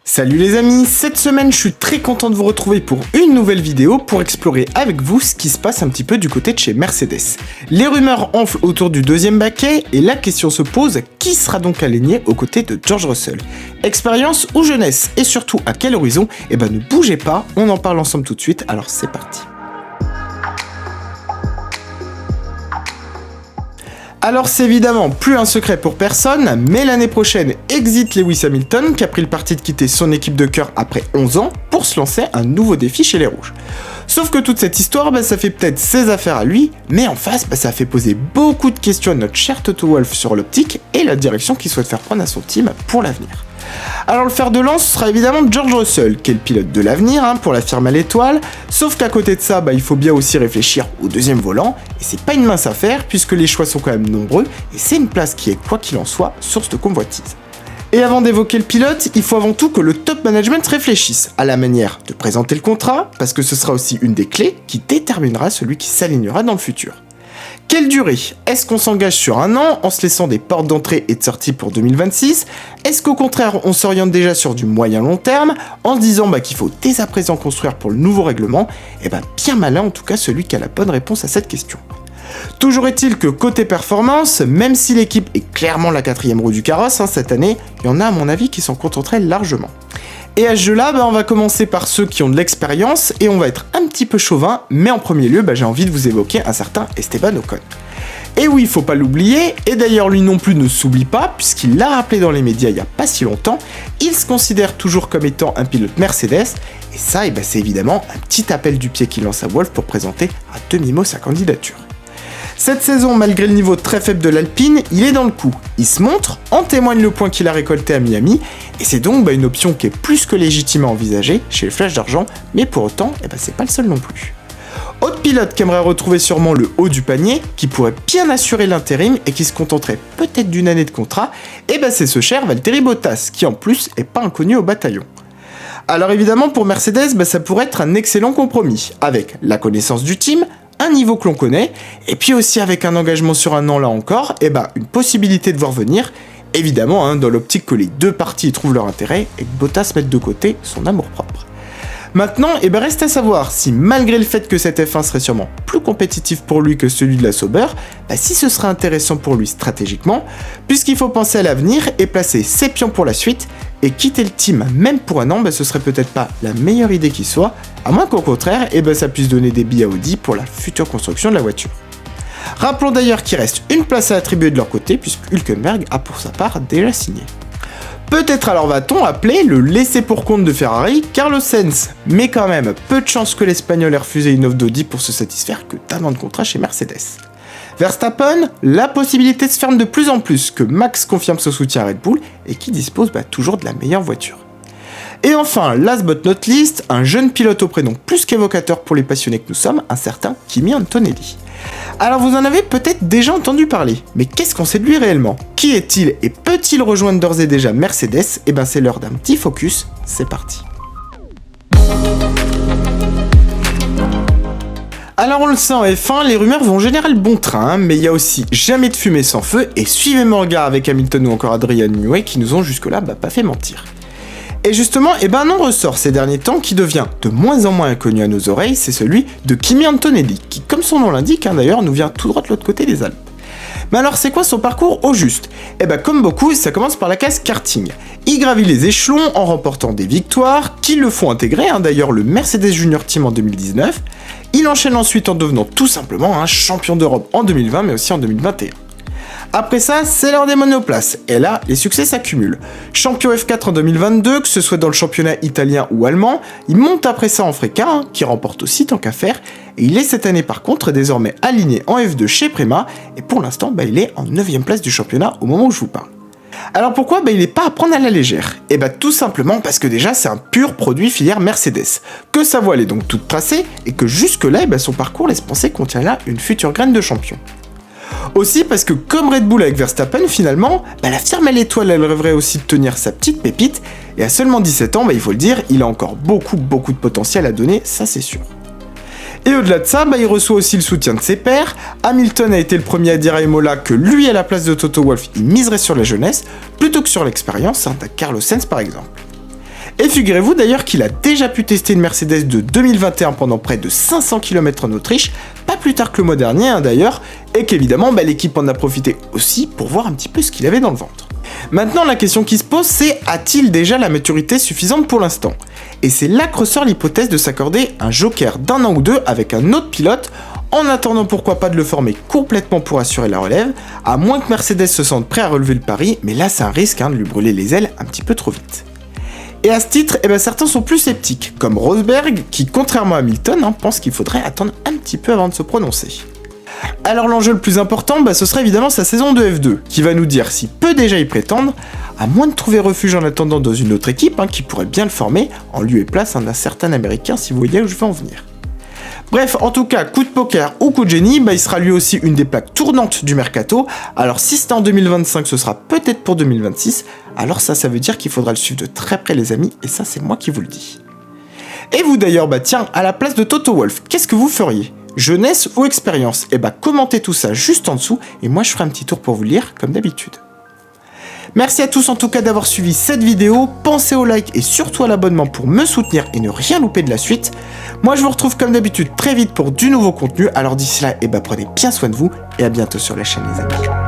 Salut les amis, cette semaine je suis très content de vous retrouver pour une nouvelle vidéo pour explorer avec vous ce qui se passe un petit peu du côté de chez Mercedes. Les rumeurs enflent autour du deuxième baquet et la question se pose, qui sera donc aligné aux côtés de George Russell? Expérience ou jeunesse? Et surtout à quel horizon? Eh ben ne bougez pas, on en parle ensemble tout de suite, alors c'est parti. Alors c'est évidemment plus un secret pour personne, mais l'année prochaine exit Lewis Hamilton qui a pris le parti de quitter son équipe de cœur après 11 ans pour se lancer un nouveau défi chez les Rouges. Sauf que toute cette histoire, ça fait peut-être ses affaires à lui, mais en face, ça a fait poser beaucoup de questions à notre cher Toto Wolff sur l'optique et la direction qu'il souhaite faire prendre à son team pour l'avenir. Alors le fer de lance sera évidemment George Russell, qui est le pilote de l'avenir pour la firme à l'étoile, sauf qu'à côté de ça, il faut bien aussi réfléchir au deuxième volant, et c'est pas une mince affaire puisque les choix sont quand même nombreux, et c'est une place qui est, quoi qu'il en soit, source de convoitise. Et avant d'évoquer le pilote, il faut avant tout que le top management réfléchisse à la manière de présenter le contrat, parce que ce sera aussi une des clés qui déterminera celui qui s'alignera dans le futur. Quelle durée? Est-ce qu'on s'engage sur un an en se laissant des portes d'entrée et de sortie pour 2026? Est-ce qu'au contraire on s'oriente déjà sur du moyen long terme en se disant qu'il faut dès à présent construire pour le nouveau règlement? Et bien malin en tout cas celui qui a la bonne réponse à cette question. Toujours est-il que côté performance, même si l'équipe est clairement la quatrième roue du carrosse cette année, il y en a à mon avis qui s'en contenteraient largement. Et à ce jeu-là, on va commencer par ceux qui ont de l'expérience et on va être un petit peu chauvin, mais en premier lieu, j'ai envie de vous évoquer un certain Esteban Ocon. Et oui, il faut pas l'oublier, et d'ailleurs lui non plus ne s'oublie pas, puisqu'il l'a rappelé dans les médias il y a pas si longtemps, il se considère toujours comme étant un pilote Mercedes, et ça, c'est évidemment un petit appel du pied qu'il lance à Wolff pour présenter à demi-mot sa candidature. Cette saison, malgré le niveau très faible de l'Alpine, il est dans le coup. Il se montre, en témoigne le point qu'il a récolté à Miami, et c'est donc une option qui est plus que légitime à envisager chez le Flash d'Argent, mais pour autant, c'est pas le seul non plus. Autre pilote qui aimerait retrouver sûrement le haut du panier, qui pourrait bien assurer l'intérim et qui se contenterait peut-être d'une année de contrat, c'est ce cher Valtteri Bottas, qui en plus est pas inconnu au bataillon. Alors évidemment, pour Mercedes, ça pourrait être un excellent compromis, avec la connaissance du team, un niveau que l'on connaît, et puis aussi avec un engagement sur un an là encore, une possibilité de voir venir, évidemment dans l'optique que les deux parties trouvent leur intérêt et que Bottas mette de côté son amour-propre. Maintenant, reste à savoir si malgré le fait que cette F1 serait sûrement plus compétitif pour lui que celui de la Sauber, si ce serait intéressant pour lui stratégiquement, puisqu'il faut penser à l'avenir et placer ses pions pour la suite, et quitter le team même pour un an, ce serait peut-être pas la meilleure idée qui soit, à moins qu'au contraire, ça puisse donner des billes à Audi pour la future construction de la voiture. Rappelons d'ailleurs qu'il reste une place à attribuer de leur côté, puisque Hülkenberg a pour sa part déjà signé. Peut-être alors va-t-on appeler le laissé pour compte de Ferrari Carlos Sainz, mais quand même, peu de chance que l'Espagnol ait refusé une offre d'Audi pour se satisfaire que d'un an de contrat chez Mercedes. Verstappen, la possibilité se ferme de plus en plus que Max confirme son soutien à Red Bull et qui dispose toujours de la meilleure voiture. Et enfin, last but not least, un jeune pilote au prénom plus qu'évocateur pour les passionnés que nous sommes, un certain Kimi Antonelli. Alors vous en avez peut-être déjà entendu parler, mais qu'est-ce qu'on sait de lui réellement? Qui est-il et peut-il rejoindre d'ores et déjà Mercedes? C'est l'heure d'un petit focus, c'est parti. Alors on le sent en F1, les rumeurs vont en général bon train, mais il y a aussi jamais de fumée sans feu, et suivez mon regard avec Hamilton ou encore Adrian Newey qui nous ont jusque-là pas fait mentir. Et justement, un nom ressort ces derniers temps qui devient de moins en moins inconnu à nos oreilles, c'est celui de Kimi Antonelli, qui comme son nom l'indique d'ailleurs nous vient tout droit de l'autre côté des Alpes. Mais alors c'est quoi son parcours au juste? Comme beaucoup, ça commence par la case karting. Il gravit les échelons en remportant des victoires, qui le font intégrer d'ailleurs le Mercedes Junior Team en 2019. Il enchaîne ensuite en devenant tout simplement un champion d'Europe en 2020 mais aussi en 2021. Après ça, c'est l'heure des monoplaces, et là, les succès s'accumulent. Champion F4 en 2022, que ce soit dans le championnat italien ou allemand, il monte après ça en Freca, qui remporte aussi tant qu'à faire, et il est cette année par contre désormais aligné en F2 chez Prema, et pour l'instant, il est en 9ème place du championnat au moment où je vous parle. Alors pourquoi il n'est pas à prendre à la légère? Tout simplement parce que déjà c'est un pur produit filière Mercedes, que sa voile est donc toute tracée, et que jusque-là, son parcours laisse penser qu'on tient là une future graine de champion. Aussi parce que comme Red Bull avec Verstappen finalement, la firme à l'étoile elle rêverait aussi de tenir sa petite pépite, et à seulement 17 ans, il faut le dire, il a encore beaucoup de potentiel à donner, ça c'est sûr. Et au-delà de ça, il reçoit aussi le soutien de ses pairs. Hamilton a été le premier à dire à Imola que lui à la place de Toto Wolff, il miserait sur la jeunesse, plutôt que sur l'expérience, d'un Carlos Sainz par exemple. Et figurez-vous d'ailleurs qu'il a déjà pu tester une Mercedes de 2021 pendant près de 500 km en Autriche, pas plus tard que le mois dernier d'ailleurs, et qu'évidemment l'équipe en a profité aussi pour voir un petit peu ce qu'il avait dans le ventre. Maintenant la question qui se pose c'est, a-t-il déjà la maturité suffisante pour l'instant? Et c'est là que ressort l'hypothèse de s'accorder un joker d'1 an ou deux avec un autre pilote, en attendant pourquoi pas de le former complètement pour assurer la relève, à moins que Mercedes se sente prêt à relever le pari, mais là c'est un risque de lui brûler les ailes un petit peu trop vite. Et à ce titre, certains sont plus sceptiques, comme Rosberg, qui contrairement à Hamilton, pense qu'il faudrait attendre un petit peu avant de se prononcer. Alors l'enjeu le plus important, ce serait évidemment sa saison de F2, qui va nous dire s'il peut déjà y prétendre, à moins de trouver refuge en attendant dans une autre équipe, qui pourrait bien le former, en lieu et place d'un certain américain, si vous voyez où je veux en venir. Bref, en tout cas, coup de poker ou coup de génie, il sera lui aussi une des plaques tournantes du mercato, alors si c'était en 2025, ce sera peut-être pour 2026, alors ça veut dire qu'il faudra le suivre de très près les amis, et ça c'est moi qui vous le dis. Et vous d'ailleurs, tiens, à la place de Toto Wolff, qu'est-ce que vous feriez? Jeunesse ou expérience? Commentez tout ça juste en dessous, et moi je ferai un petit tour pour vous lire, comme d'habitude. Merci à tous en tout cas d'avoir suivi cette vidéo, pensez au like et surtout à l'abonnement pour me soutenir et ne rien louper de la suite. Moi je vous retrouve comme d'habitude très vite pour du nouveau contenu, alors d'ici là, prenez bien soin de vous et à bientôt sur la chaîne les amis.